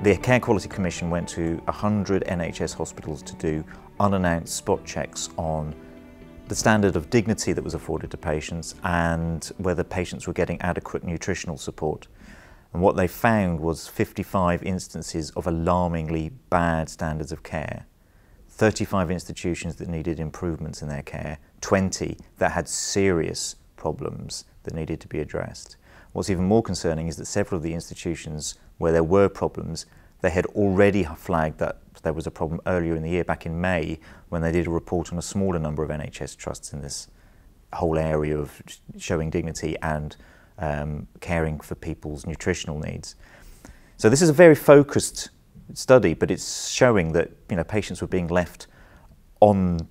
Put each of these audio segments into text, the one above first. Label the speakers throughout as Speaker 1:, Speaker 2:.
Speaker 1: The Care Quality Commission went to 100 NHS hospitals to do unannounced spot checks on the standard of dignity that was afforded to patients and whether patients were getting adequate nutritional support. And what they found was 55 instances of alarmingly bad standards of care, 35 institutions that needed improvements in their care, 20 that had serious problems that needed to be addressed. What's even more concerning is that several of the institutions where there were problems, they had already flagged that there was a problem earlier in the year, back in May, when they did a report on a smaller number of NHS trusts in this whole area of showing dignity and caring for people's nutritional needs. So this is a very focused study, but it's showing that patients were being left on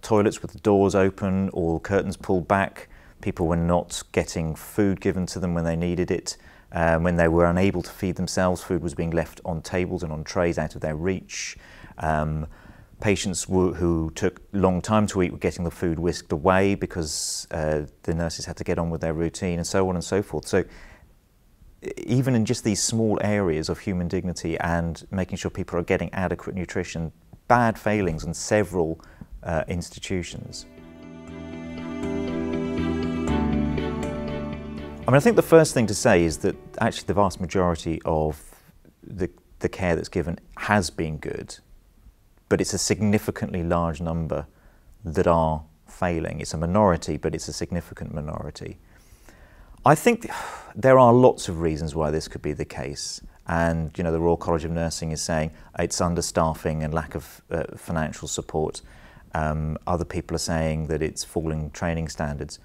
Speaker 1: toilets with the doors open or curtains pulled back. People were not getting food given to them when they needed it. When they were unable to feed themselves, food was being left on tables and on trays out of their reach. Patients who took a long time to eat were getting the food whisked away because the nurses had to get on with their routine, and so on and so forth. So even in just these small areas of human dignity and making sure people are getting adequate nutrition, bad failings in several institutions. I think the first thing to say is that actually the vast majority of the care that's given has been good, but it's a significantly large number that are failing. It's a minority, but it's a significant minority. I think there are lots of reasons why this could be the case, and the Royal College of Nursing is saying it's understaffing and lack of financial support. Other people are saying that it's falling training standards.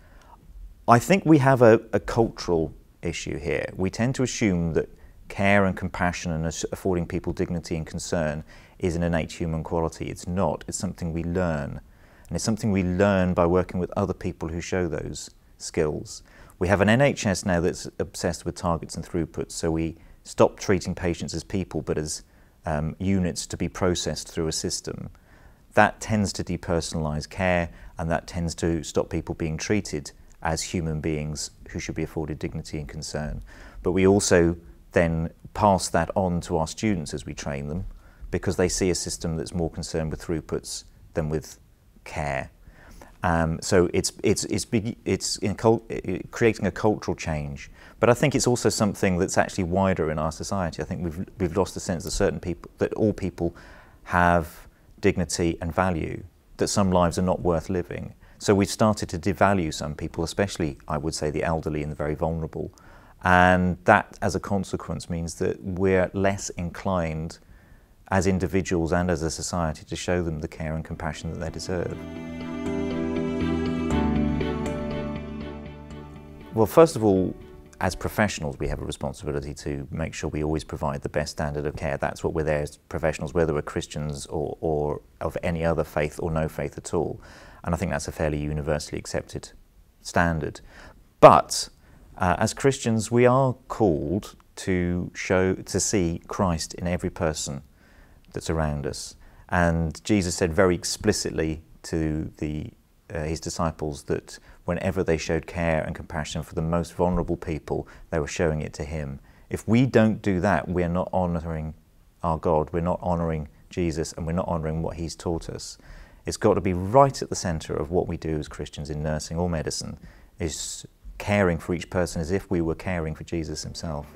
Speaker 1: I think we have a cultural issue here. We tend to assume that care and compassion and affording people dignity and concern is an innate human quality. It's not. It's something we learn. And it's something we learn by working with other people who show those skills. We have an NHS now that's obsessed with targets and throughputs, so we stop treating patients as people but as units to be processed through a system. That tends to depersonalise care, and that tends to stop people being treated as human beings who should be afforded dignity and concern. But we also then pass that on to our students as we train them, because they see a system that's more concerned with throughputs than with care. So it's creating a cultural change. But I think it's also something that's actually wider in our society. I think we've lost the sense that all people have dignity and value, that some lives are not worth living. So we've started to devalue some people, especially, I would say, the elderly and the very vulnerable. And that, as a consequence, means that we're less inclined as individuals and as a society to show them the care and compassion that they deserve. Well, first of all, as professionals, we have a responsibility to make sure we always provide the best standard of care. That's what we're there as professionals, whether we're Christians or of any other faith or no faith at all. And I think that's a fairly universally accepted standard. But as Christians, we are called to see Christ in every person that's around us. And Jesus said very explicitly to his disciples that whenever they showed care and compassion for the most vulnerable people, they were showing it to him. If we don't do that, we're not honouring our God, we're not honouring Jesus, and we're not honouring what he's taught us. It's got to be right at the centre of what we do as Christians in nursing or medicine, is caring for each person as if we were caring for Jesus himself.